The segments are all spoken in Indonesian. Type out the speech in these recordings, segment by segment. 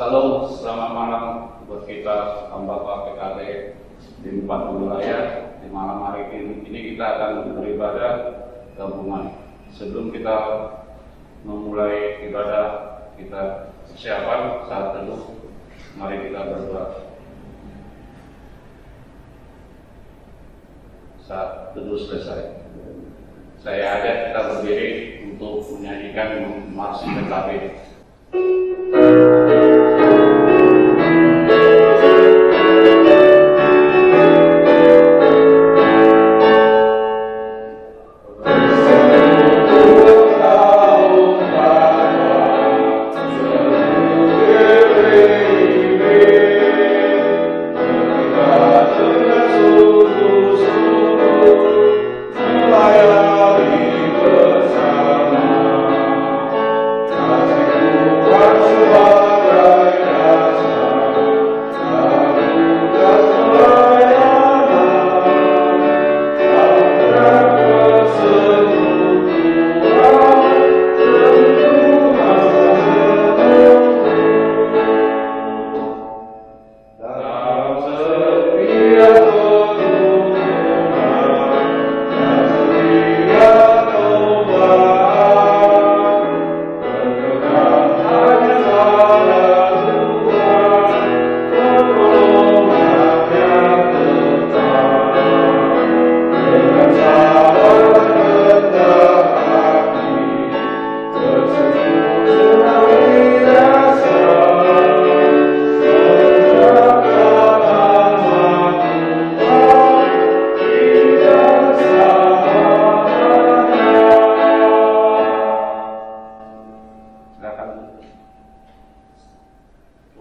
Salam, selamat malam buat kita hamba PKD di 4 wilayah. Di malam hari ini kita akan beribadah gabungan. Sebelum kita memulai ibadah, kita persiapan saat teduh. Mari kita berdoa. Saat teduh selesai, saya ajak kita berdiri untuk menyanyikan marsi PKB.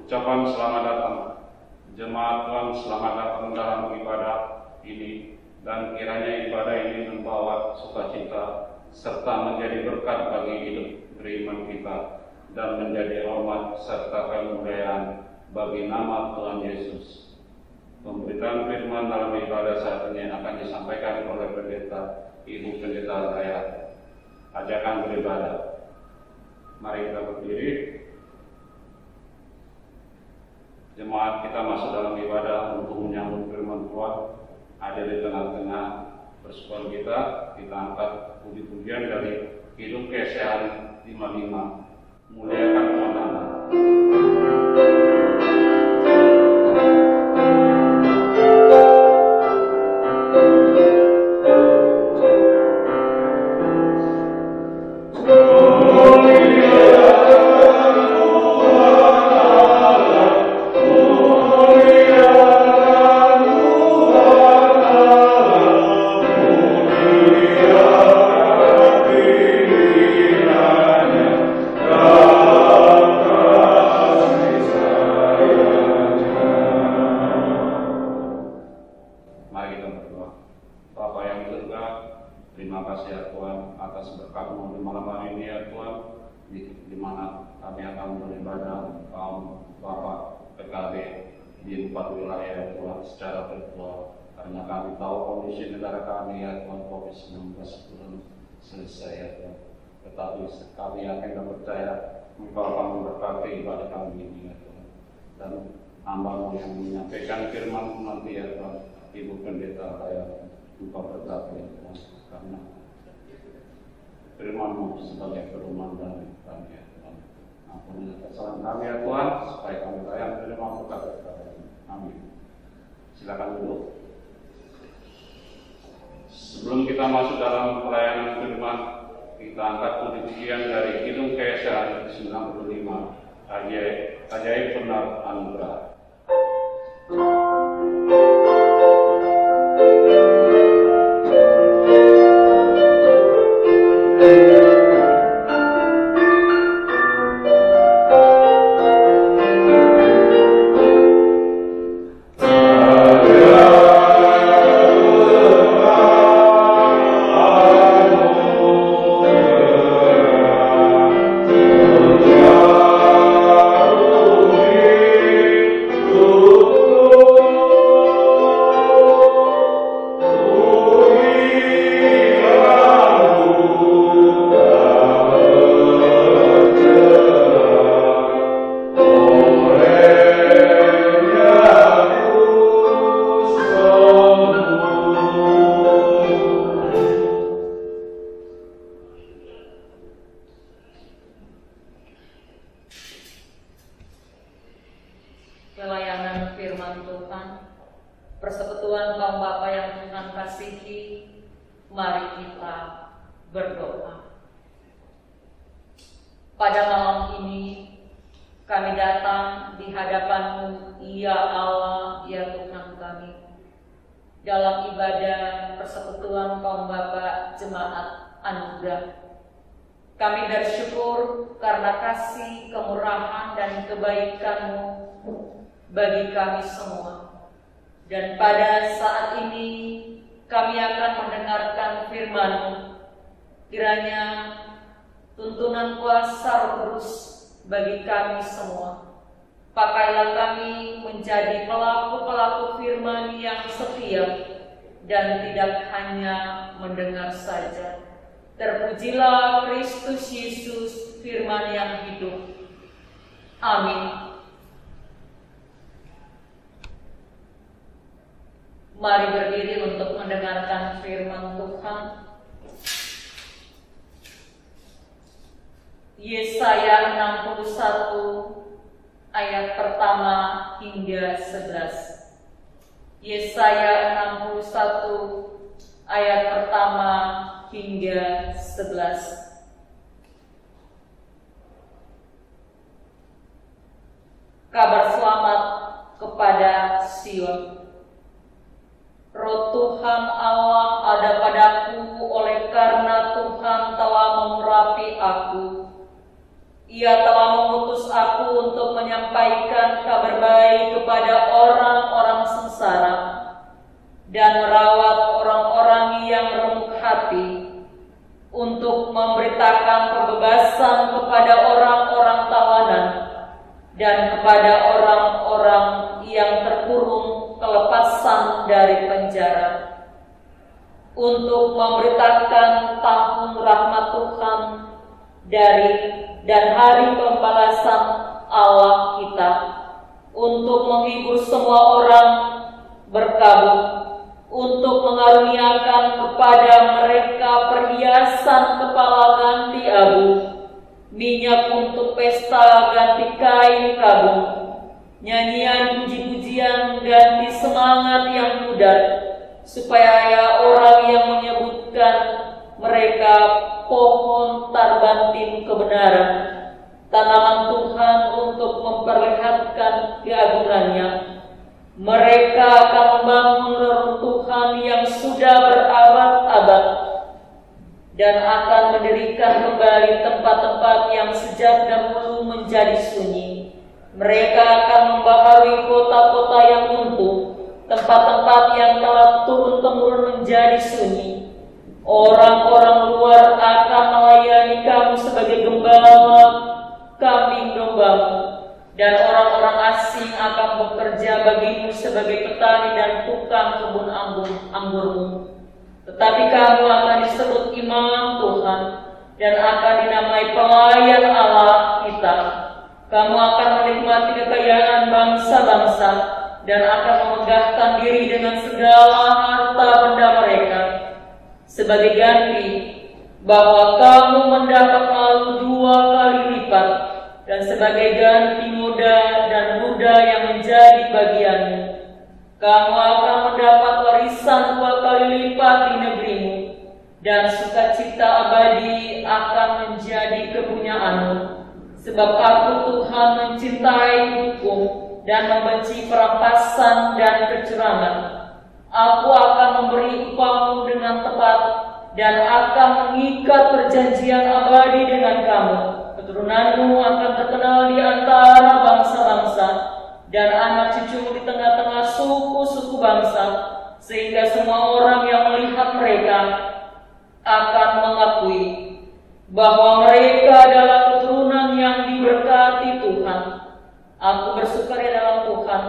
Ucapan selamat datang, jemaat Tuhan, selamat datang dalam ibadah ini, dan kiranya ibadah ini membawa sukacita serta menjadi berkat bagi hidup beriman kita dan menjadi hormat serta kemuliaan bagi nama Tuhan Yesus. Pemberitaan firman dalam ibadah saat ini akan disampaikan oleh pendeta Ibu Pendeta Raya. Ajakan beribadah. Mari kita berdiri. Jemaat kita masuk dalam ibadah untuk menyambut firman Tuhan. Ada di tengah-tengah persekutuan kita angkat puji-pujian dari Hidup Kesehan 55. Muliakan Tuhan Allah. Terima kasih ya Tuhan atas berkat-Mu di malam hari ini ya Tuhan, di mana kami akan beribadah kaum Bapak PKB di 4 wilayah ya Tuhan secara virtual, karena kami tahu kondisi negara kami ya Tuhan, COVID-19 belum selesai ya Tuhan. Tetapi kami yakin dan percaya Engkau akan memberkati ibadah kami ini ya Tuhan, dan hamba-Mu yang menyampaikan firman nanti ya Tuhan, Ibu Pendeta Raya, Engkau berkati ya Tuhan, karena firman-Mu sebagai pedoman dari kami ya Tuhan. Ampuni kesalahan kami ya Tuhan, supaya kami layak menerima berkat dari kami. Amin. Silakan duduk. Sebelum kita masuk dalam pelayanan firman, kita angkat puji-pujian dari Kidung Kesehan 95, Ajaib Benar Anugerah. persekutuan kaum Bapa yang Tuhan kasihi, mari kita berdoa. Pada malam ini kami datang di hadapan-Mu, ya Allah, ya Tuhan kami, dalam ibadah persekutuan kaum Bapa Jemaat Anugerah. Kami bersyukur karena kasih, kemurahan, dan kebaikan-Mu bagi kami semua. Dan pada saat ini kami akan mendengarkan firman-Mu. Kiranya tuntunan kuasa Roh Kudus bagi kami semua. Pakailah kami menjadi pelaku-pelaku firman yang setia dan tidak hanya mendengar saja. Terpujilah Kristus Yesus, firman yang hidup. Amin. Mari berdiri untuk mendengarkan firman Tuhan. Yesaya 61 ayat pertama hingga 11. Yesaya 61 ayat pertama hingga 11. Kabar selamat kepada Sion. Roh Tuhan Allah ada padaku oleh karena Tuhan telah mengurapi aku. Ia telah mengutus aku untuk menyampaikan kabar baik kepada orang-orang sengsara dan merawat orang-orang yang remuk hati, untuk memberitakan pembebasan kepada orang-orang tawanan dan kepada orang-orang yang terkurung kelepasan dari penjara, untuk memberitakan tahun rahmat Tuhan dan hari pembalasan Allah kita, untuk menghibur semua orang berkabung, untuk mengaruniakan kepada mereka perhiasan kepala ganti abu, minyak untuk pesta ganti kain kabung, nyanyian puji-pujian ganti semangat yang pudar, supaya orang yang menyebutkan mereka pohon tarbantin kebenaran, tanaman Tuhan untuk memperlihatkan keagungannya. Mereka akan membangun reruntuhan yang sudah berabad-abad dan akan mendirikan kembali tempat-tempat yang sejak dahulu menjadi sunyi. Mereka akan membaharui kota-kota yang runtuh, tempat-tempat yang telah turun-temurun menjadi sunyi. Orang-orang luar akan melayani kamu sebagai gembala kambing dombamu, dan orang-orang asing akan bekerja bagimu sebagai petani dan tukang kebun anggurmu. Tetapi kamu akan disebut imam Tuhan dan akan dinamai pelayan Allah kita. Kamu akan menikmati kekayaan bangsa-bangsa dan akan memegahkan diri dengan segala harta benda mereka. Sebagai ganti, bahwa kamu mendapat malu 2 kali lipat, dan sebagai ganti noda dan luda yang menjadi bagianmu, kamu akan mendapat warisan 2 kali lipat di negerimu, dan sukacita abadi akan menjadi kepunyaanmu. Sebab aku Tuhan mencintai hukum dan membenci perampasan dan kecurangan. Aku akan memberi upamu dengan tepat dan akan mengikat perjanjian abadi dengan kamu. Keturunanmu akan terkenal di antara bangsa-bangsa dan anak cucumu di tengah-tengah suku-suku bangsa, sehingga semua orang yang melihat mereka akan mengakui bahwa mereka adalah keturunan yang diberkati Tuhan. Aku bersukaria dalam Tuhan,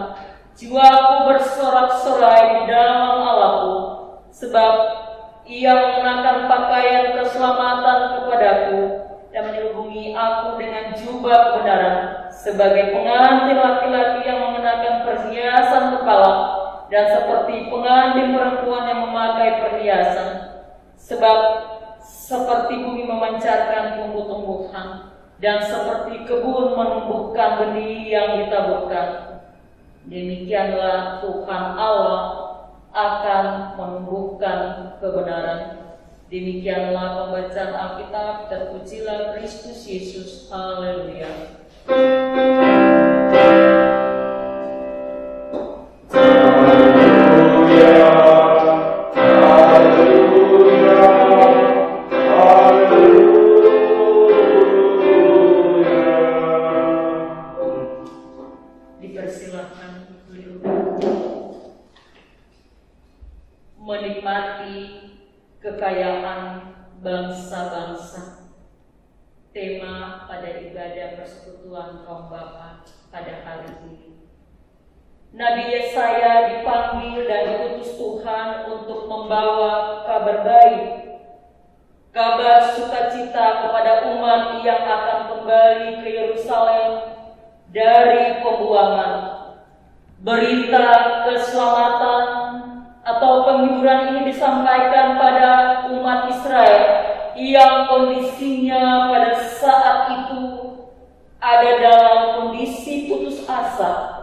jiwaku bersorak-sorai di dalam Allahku, sebab Ia mengenakan pakaian keselamatan kepadaku dan menyelubungi aku dengan jubah kebenaran, sebagai pengantin laki-laki yang mengenakan perhiasan kepala, dan seperti pengantin perempuan yang memakai perhiasan. Sebab seperti bumi memancarkan tumbuh-tumbuhan, dan seperti kebun menumbuhkan benih yang ditaburkan. Demikianlah Tuhan Allah akan menumbuhkan kebenaran. Demikianlah pembacaan Alkitab. Terpujilah Kristus Yesus. Haleluya. Menikmati kekayaan bangsa-bangsa. Tema pada ibadah persekutuan kaum bapa pada hari ini. Nabi Yesaya dipanggil dan diutus Tuhan untuk membawa kabar baik, kabar sukacita kepada umat yang akan kembali ke Yerusalem dari pembuangan. Berita keselamatan atau penghiburan ini disampaikan pada umat Israel yang kondisinya pada saat itu ada dalam kondisi putus asa,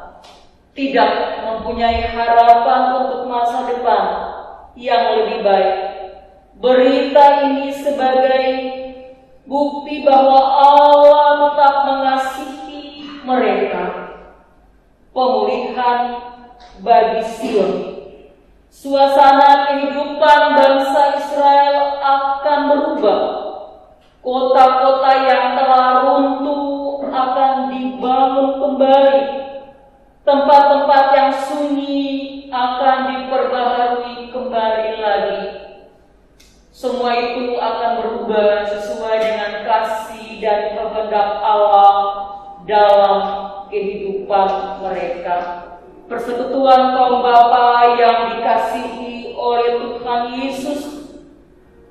tidak mempunyai harapan untuk masa depan yang lebih baik. Berita ini sebagai bukti bahwa Allah tetap mengasihi mereka. Pemulihan bagi Sion. Suasana kehidupan bangsa Israel akan berubah. Kota-kota yang telah runtuh akan dibangun kembali. Tempat-tempat yang sunyi akan diperbaharui kembali lagi. Semua itu akan berubah sesuai dengan kasih dan kehendak Allah dalam kehidupan mereka. Persekutuan kaum bapa yang dikasihi oleh Tuhan Yesus,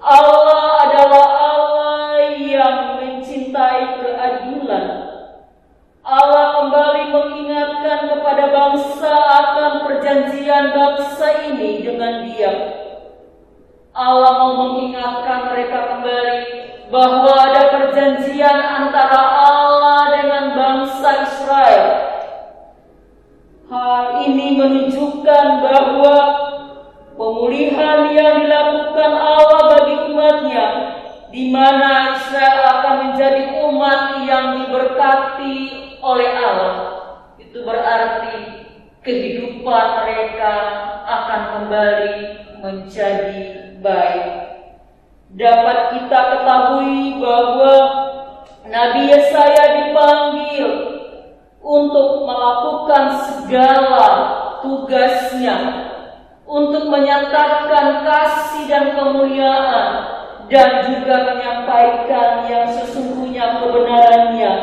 Allah adalah Allah yang mencintai keadilan. Allah kembali mengingatkan kepada bangsa akan perjanjian bangsa ini dengan Dia. Allah mau mengingatkan mereka kembali bahwa ada perjanjian antara Allah dengan bangsa Israel. Hal ini menunjukkan bahwa pemulihan yang dilakukan Allah bagi umatnya, di mana Israel akan menjadi umat yang diberkati oleh Allah. Itu berarti kehidupan mereka akan kembali menjadi baik. Dapat kita ketahui bahwa Nabi Yesaya dipanggil untuk melakukan segala tugasnya, untuk menyatakan kasih dan kemuliaan, dan juga menyampaikan yang sesungguhnya kebenarannya.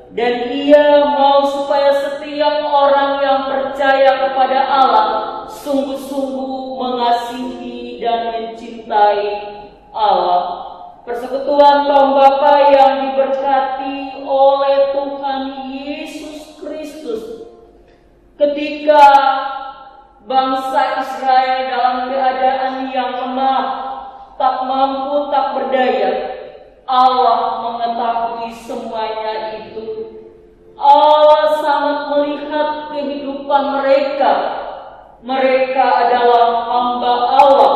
Dan Ia mau supaya setiap orang yang percaya kepada Allah sungguh-sungguh mengasihi dan mencintai Allah. Persekutuan kaum bapa yang diberkati oleh Tuhan Yesus Kristus. Ketika bangsa Israel dalam keadaan yang lemah, tak mampu, tak berdaya, Allah mengetahui semuanya itu. Allah sangat melihat kehidupan mereka. Mereka adalah hamba Allah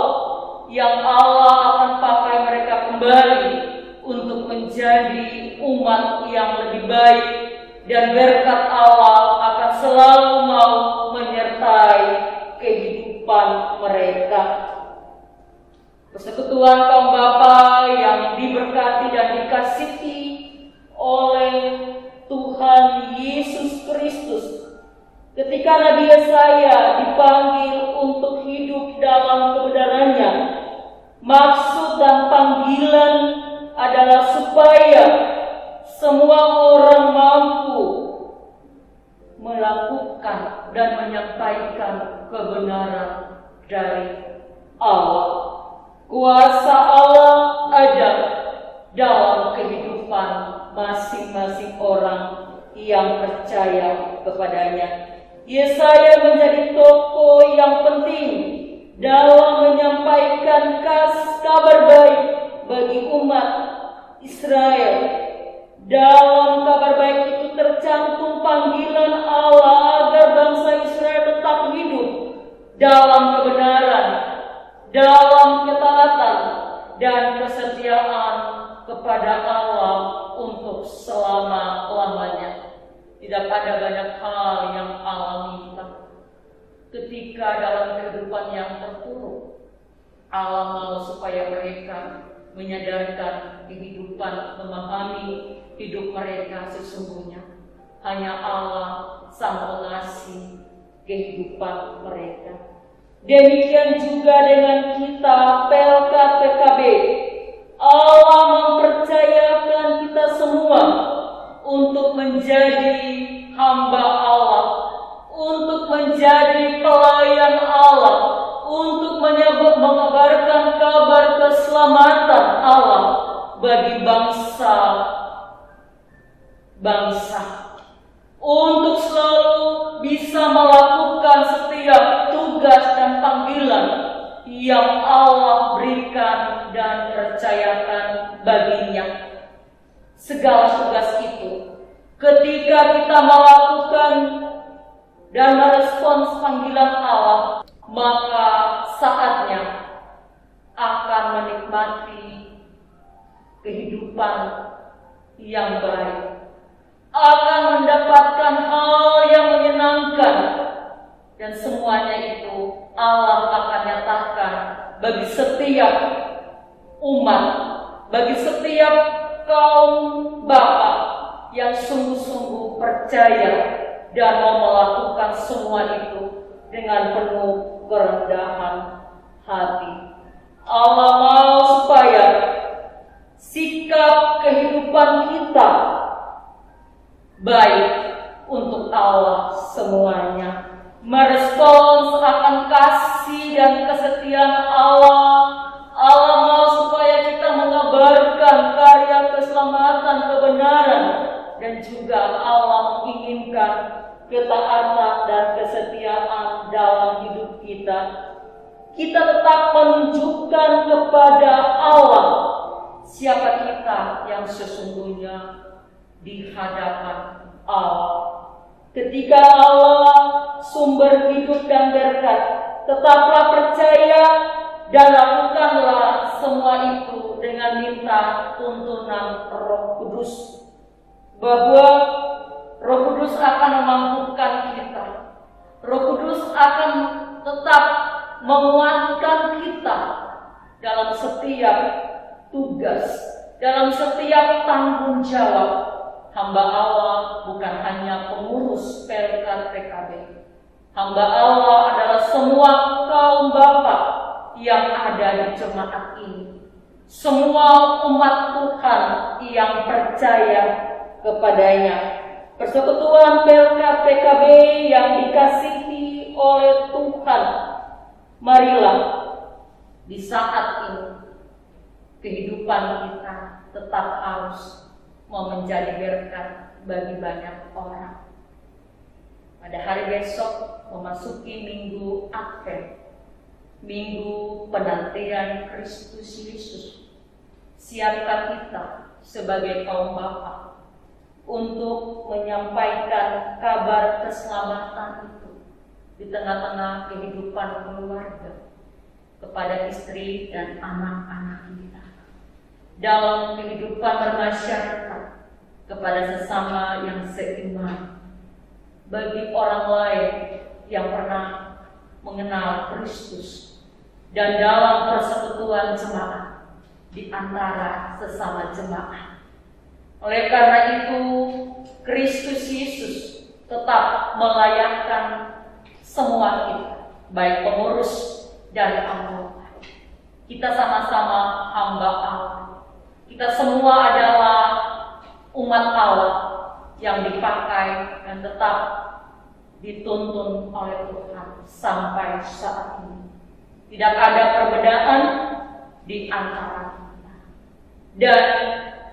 yang Allah akan pakai mereka kembali untuk menjadi umat yang lebih baik, dan berkat Allah akan selalu mau menyertai kehidupan mereka. Persekutuan kaum bapa yang diberkati dan dikasihi oleh Tuhan Yesus Kristus. Ketika Nabi Yesaya dipanggil untuk hidup dalam kebenarannya, maksud dan panggilan adalah supaya semua orang mampu melakukan dan menyampaikan kebenaran dari Allah. Kuasa Allah ada dalam kehidupan masing-masing orang yang percaya kepadanya. Yesaya menjadi tokoh yang penting dalam menyampaikan kabar baik bagi umat Israel. Dalam kabar baik itu tercantum panggilan Allah agar bangsa Israel tetap hidup dalam kebenaran selama-lamanya. Tidak ada banyak hal yang Allah minta. Ketika dalam kehidupan yang terpuruk, Allah mau supaya mereka menyadarkan kehidupan, memahami hidup mereka sesungguhnya hanya Allah Sang Pengasih kehidupan mereka. Demikian juga dengan kita PLK PKB. Allah mempercayakan kita semua untuk menjadi hamba Allah, untuk menjadi pelayan Allah, untuk menyebarkan kabar keselamatan Allah bagi bangsa, untuk selalu bisa melakukan setiap tugas dan panggilan yang Allah berikan dan percayakan baginya. Segala tugas itu, ketika kita melakukan dan merespons panggilan Allah, maka saatnya akan menikmati kehidupan yang baik, akan mendapatkan hal yang menyenangkan, dan semuanya itu Allah akan nyatakan bagi setiap umat, bagi setiap kaum Bapa yang sungguh-sungguh percaya dan mau melakukan semua itu dengan penuh kerendahan hati. Allah mau supaya sikap kehidupan kita baik untuk Allah semuanya, merespons akan kasih dan kesetiaan Allah. Allah mau supaya kita mengabarkan karya keselamatan, kebenaran, dan juga Allah menginginkan ketaatan dan kesetiaan dalam hidup kita. Kita tetap menunjukkan kepada Allah siapa kita yang sesungguhnya di hadapan Allah. Ketika Allah sumber hidup dan berkat, tetaplah percaya dan lakukanlah semua itu dengan minta tuntunan Roh Kudus, bahwa Roh Kudus akan memampukan kita. Roh Kudus akan tetap menguatkan kita dalam setiap tugas, dalam setiap tanggung jawab. Hamba Allah bukan hanya pengurus PLK PKB. Hamba Allah adalah semua kaum Bapa yang ada di jemaat ini. Semua umat Tuhan yang percaya kepadanya. Persekutuan PLK PKB yang dikasihi oleh Tuhan, marilah di saat ini kehidupan kita tetap harus mau menjadi berkat bagi banyak orang. Pada hari besok memasuki Minggu Advent, Minggu penantian Kristus Yesus. Siapkah kita sebagai kaum Bapa untuk menyampaikan kabar keselamatan itu di tengah-tengah kehidupan keluarga kepada istri dan anak-anak kita, dalam kehidupan bermasyarakat kepada sesama yang seiman, bagi orang lain yang pernah mengenal Kristus, dan dalam persekutuan jemaat di antara sesama jemaat. Oleh karena itu, Kristus Yesus tetap melayakkan semua kita, baik pengurus dan anggota. Kita sama-sama hamba Allah. Kita semua adalah umat Allah yang dipakai dan tetap dituntun oleh Tuhan sampai saat ini. Tidak ada perbedaan di antara kita. Dan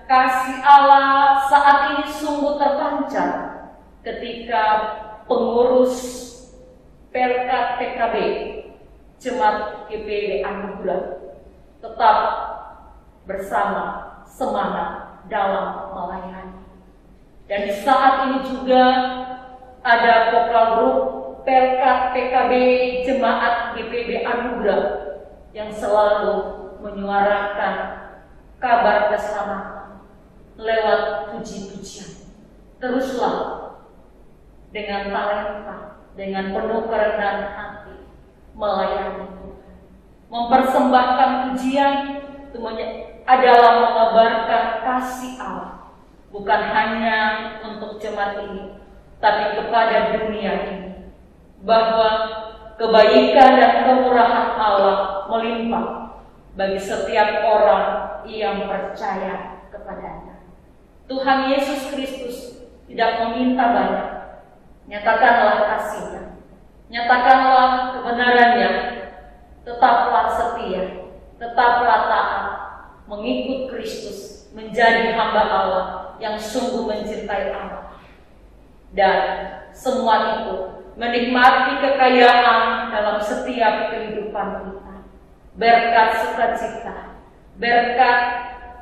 kasih Allah saat ini sungguh terpancar ketika pengurus PLK PKB Jemaat GPB Anugerah tetap bersama semangat dalam melayani. Dan di saat ini juga ada vokal grup PLK PKB Jemaat GPB Anugerah yang selalu menyuarakan kabar keselamatan lewat puji-pujian, teruslah dengan talenta, dengan penuh kerendahan hati melayani Tuhan. Mempersembahkan pujian itu adalah mengabarkan kasih Allah, bukan hanya untuk jemaat ini, tapi kepada dunia ini, bahwa kebaikan dan kemurahan Allah melimpah bagi setiap orang yang percaya kepadanya. Tuhan Yesus Kristus tidak meminta banyak. Nyatakanlah kasih-Nya, nyatakanlah kebenaran-Nya, tetaplah setia, tetaplah taat, mengikut Kristus, menjadi hamba Allah yang sungguh mencintai Allah. Dan semua itu menikmati kekayaan dalam setiap kehidupan kita, berkat sukacita, berkat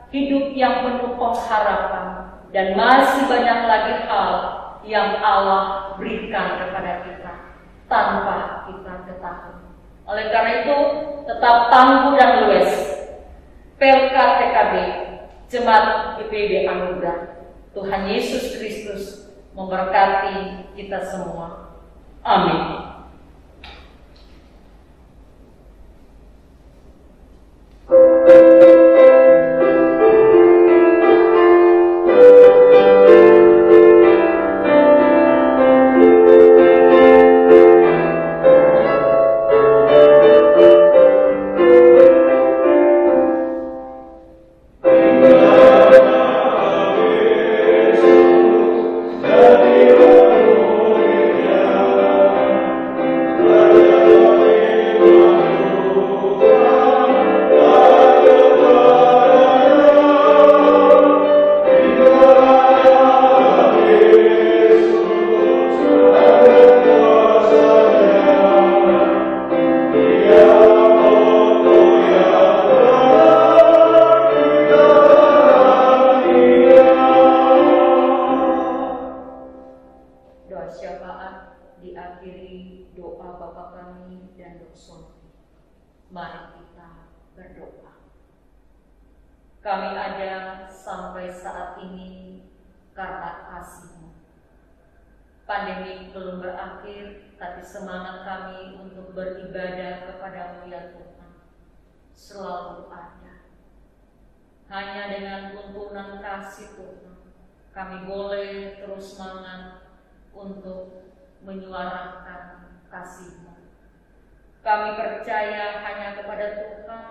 hidup yang penuh pengharapan, dan masih banyak lagi hal yang Allah berikan kepada kita tanpa kita ketahui. Oleh karena itu, tetap tangguh dan luwes Pelkat PKB Jemaat IPB Anugerah. Tuhan Yesus Kristus memberkati kita semua. Amin. Kami ada sampai saat ini karena kasih-Mu. Pandemi belum berakhir, tapi semangat kami untuk beribadah kepada-Mu ya Tuhan selalu ada. Hanya dengan tuntunan kasih Tuhan, kami boleh terus semangat untuk menyuarakan kasih-Mu. Kami percaya hanya kepada Tuhan,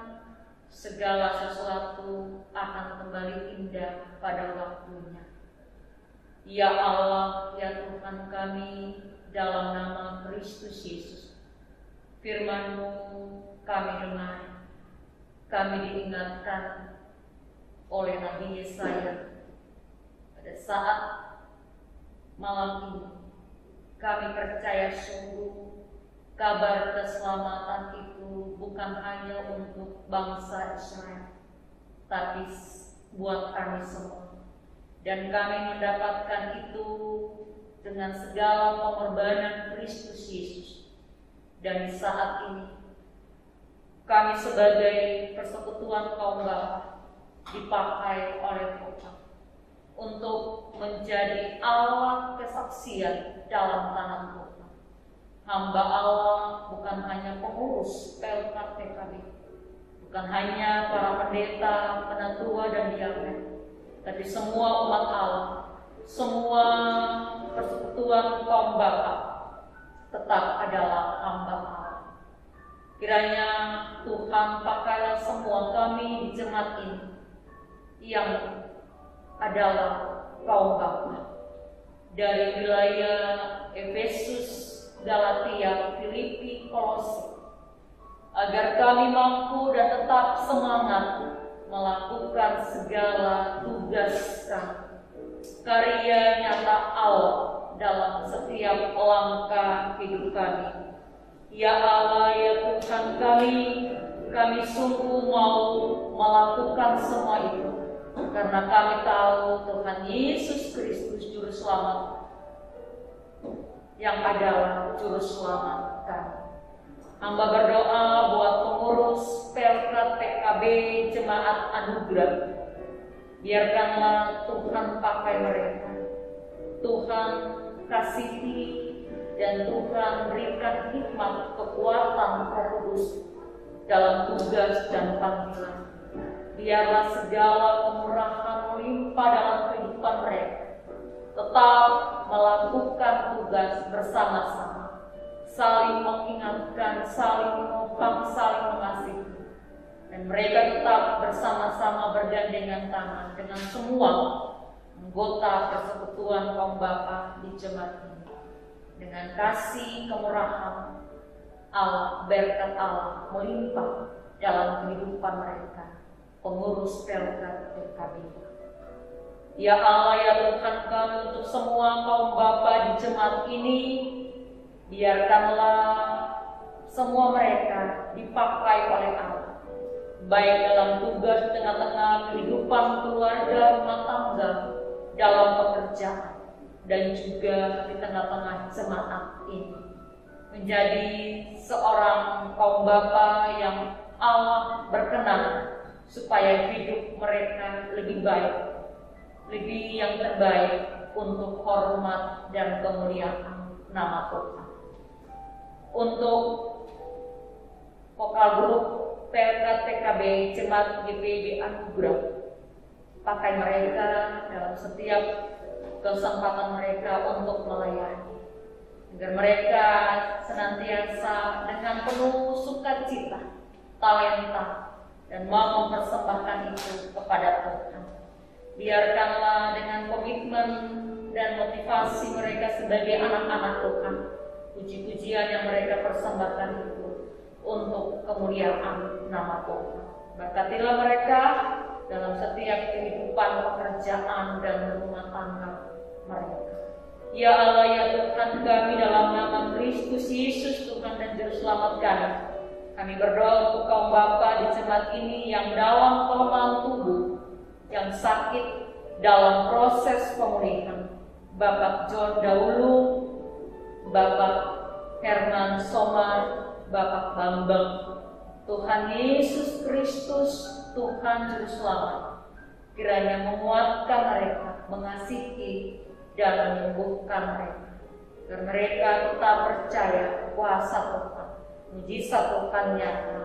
segala sesuatu akan kembali indah pada waktunya. Ya Allah, ya Tuhan kami, dalam nama Kristus Yesus, firman-Mu kami dengar, kami diingatkan oleh Nabi Yesaya pada saat malam ini. Kami percaya sungguh kabar keselamatan itu bukan hanya untuk bangsa Israel, tapi buat kami semua. Dan kami mendapatkan itu dengan segala pengorbanan Kristus Yesus. Dan di saat ini, kami sebagai persekutuan kaum bapa dipakai oleh Tuhan untuk menjadi alat kesaksian dalam tanah Tuhan. Hamba Allah bukan hanya pengurus Pelkat PKB, bukan hanya para pendeta, penatua dan diaken, tapi semua umat Allah, semua persekutuan kaum bapa tetap adalah hamba Allah. Kiranya Tuhan pakailah semua kami di jemaat ini yang adalah kaum bapa dari wilayah Efesus, Galatia, Filipi, Kolose, agar kami mampu dan tetap semangat melakukan segala tugas kami, karya nyata Allah dalam setiap langkah hidup kami. Ya Allah, ya Tuhan kami sungguh mau melakukan semua itu, karena kami tahu Tuhan Yesus Kristus Juru Selamat yang adalah Juru Selamat kami. Hamba berdoa buat pengurus Pelkat PKB Jemaat Anugerah. Biarkanlah Tuhan pakai mereka Tuhan kasihi dan Tuhan berikan hikmat kekuatan Roh Kudus dalam tugas dan panggilan. Biarlah segala kemurahan melimpah dalam kehidupan mereka, tetap melakukan tugas bersama-sama, saling mengingatkan, saling menopang, saling mengasihi, dan mereka tetap bersama-sama bergandengan tangan dengan semua anggota persekutuan kaum bapa di jemaat ini. Dengan kasih kemurahan Allah, berkat Allah melimpah dalam kehidupan mereka, pengurus Pelkat PKB. Ya Allah, ya Tuhan kami, untuk semua kaum bapa di jemaat ini, biarkanlah semua mereka dipakai oleh Allah, baik dalam tugas tengah-tengah kehidupan keluarga, rumah tangga, dalam pekerjaan, dan juga di tengah-tengah jemaat ini, menjadi seorang kaum bapa yang Allah berkenan supaya hidup mereka lebih baik, lebih yang terbaik untuk hormat dan kemuliaan nama Tuhan. Untuk vokal grup Pelkat PKB Jemaat GPIB Anugerah, pakai mereka dalam setiap kesempatan mereka untuk melayani, agar mereka senantiasa dengan penuh sukacita, talenta, dan mau mempersembahkan itu kepada Tuhan. Biarkanlah dengan komitmen dan motivasi mereka sebagai anak-anak Tuhan, puji-pujian yang mereka persembahkan itu untuk kemuliaan nama Tuhan. Berkatilah mereka dalam setiap kehidupan pekerjaan dan rumah tangga mereka. Ya Allah, ya Tuhan kami, dalam nama Kristus Yesus Tuhan dan Juru Selamat kami berdoa untuk kaum bapa di jemaat ini yang dalam kelemahan tubuh, yang sakit dalam proses pemulihan. Bapak John Daulu, Bapak Herman Somar, Bapak Bambang. Tuhan Yesus Kristus, Tuhan Juru Selamat, kiranya menguatkan mereka, mengasihi dan menyembuhkan mereka, agar mereka tetap percaya kuasa Tuhan, mujizat Tuhan nyata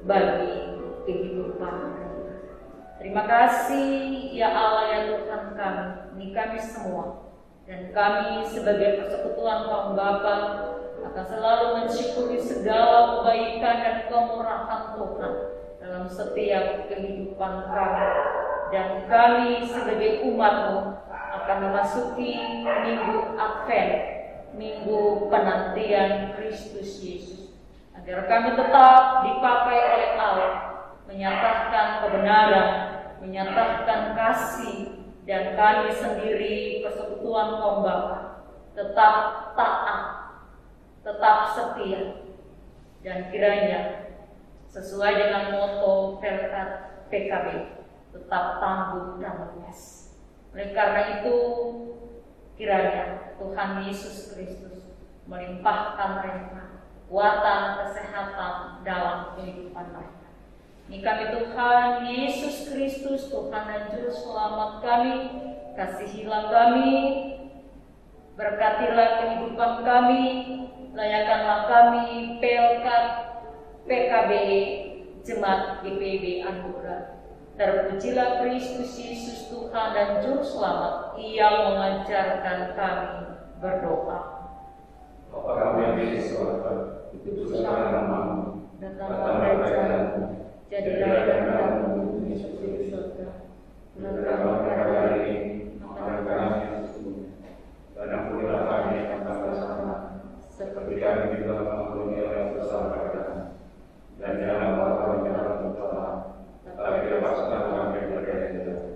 bagi kehidupan mereka. Terima kasih ya Allah, ya Tuhan kami, ini kami semua, dan kami sebagai persekutuan kaum bapa akan selalu mensyukuri segala kebaikan dan kemurahan Tuhan dalam setiap kehidupan kami. Dan kami sebagai umat-Mu akan memasuki minggu Advent, minggu penantian Kristus Yesus, agar kami tetap dipakai oleh Allah, menyatakan kebenaran, menyatakan kasih, dan kami sendiri persekutuan kaum bapa tetap taat, tetap setia, dan kiranya sesuai dengan moto Pelkat PKB, tetap tangguh dan luas. Oleh karena itu, kiranya Tuhan Yesus Kristus melimpahkan mereka kekuatan, kesehatan dalam kehidupan mereka. Ini kami Tuhan Yesus Kristus, Tuhan dan Juru Selamat kami, kasihilah kami, berkatilah kehidupan kami, layakanlah kami Pelkat PKB Jemaat GPIB Anugerah. Terpujilah Kristus Yesus Tuhan dan Juru Selamat, Ia mengajarkan kami berdoa. Bapa kami yang di surga, dikuduskanlah namamu, datanglah kerajaanmu, jadilah kehendakmu di surga. berikanlah kami hari ini makanan kami yang sesungguhnya, dan ampunilah kami akan dosa, seperti kami juga mengampuni orang yang bersalah kepada kami, dan janganlah kami dalam pencobaan, tapi lepaskanlah kami dari yang jahat.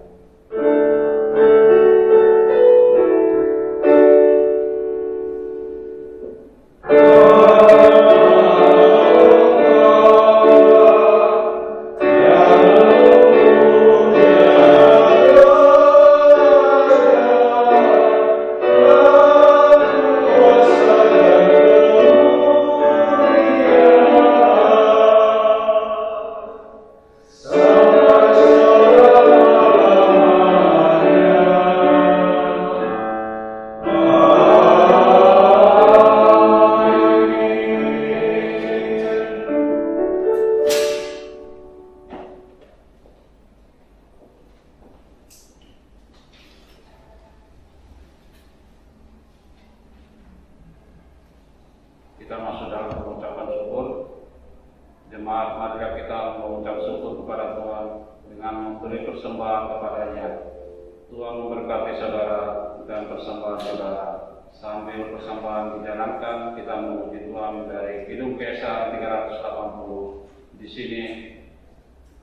kita masuk dalam pengucapan syukur. Jemaat, marilah kita mengucap syukur kepada Tuhan dengan memberi persembahan kepada-Nya. Tuhan memberkati saudara dan persembahan saudara. Sambil persembahan dijalankan, kita memuji Tuhan dari Kidung Kesaran 380. Di sini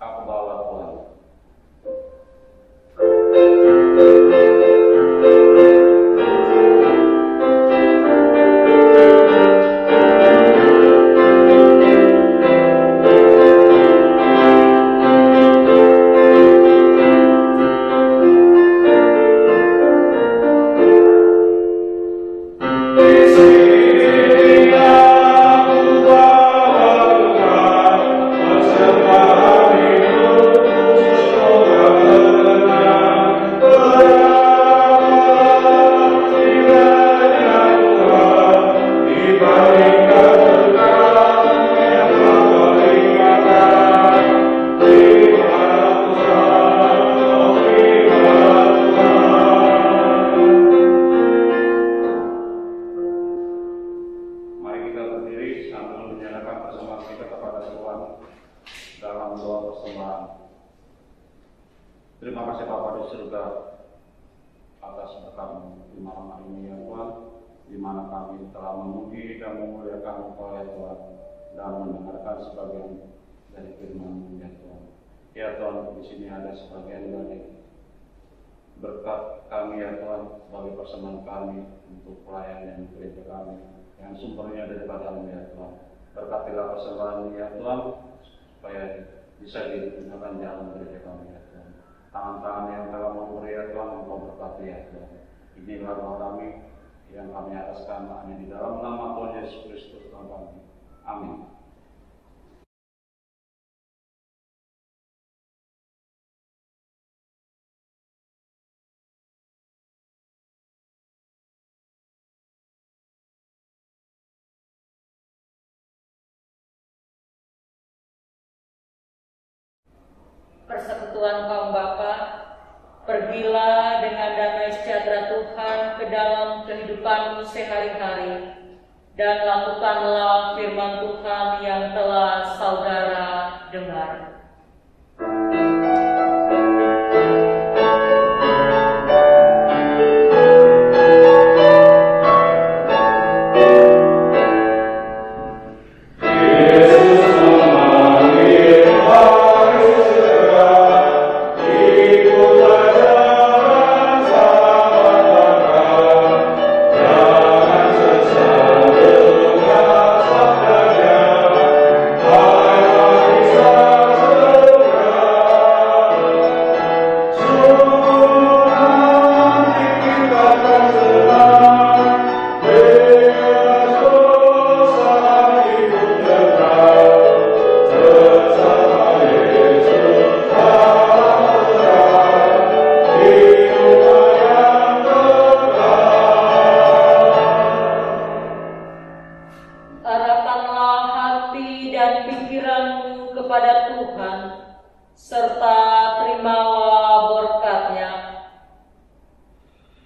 aku bawa Tuhan. Terima kasih Bapa di surga atas berkat-Mu di malam hari ini ya Tuhan, di mana kami telah memuji dan memuliakan Engkau ya Tuhan, dan mendengarkan sebagian dari firman-Mu ya Tuhan. Ya Tuhan, di sini ada sebagian dari berkat kami ya Tuhan, sebagai persembahan kami untuk pelayanan gereja kami yang sumbernya daripada-Mu ya Tuhan. Berkatilah persembahan ini ya Tuhan, supaya bisa digunakan dalam gereja kami ya Tuhan. Tangan-tangan yang telah memberi ya Tuhan, Engkau berkati ya Tuhan. Inilah doa kami yang kami ataskan hanya di dalam nama Tuhan Yesus Kristus Tuhan kami. Amin. Persekutuan kaum Bapa, pergilah dengan damai sejahtera Tuhan ke dalam kehidupanmu sehari-hari, dan lakukanlah firman Tuhan yang telah saudara dengar.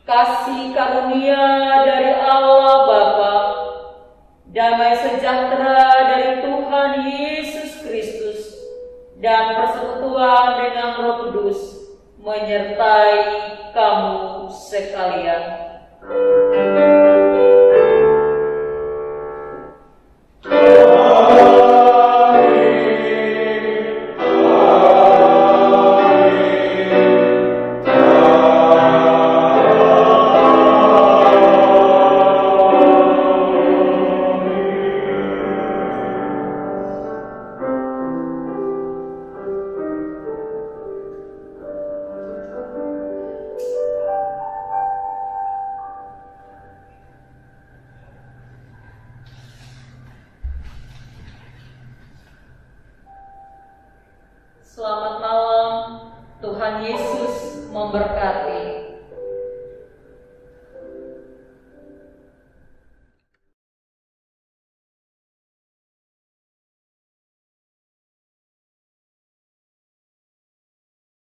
Kasih karunia dari Allah Bapa, damai sejahtera dari Tuhan Yesus Kristus, dan persekutuan dengan Roh Kudus menyertai kamu sekalian. Selamat malam, Tuhan Yesus memberkati.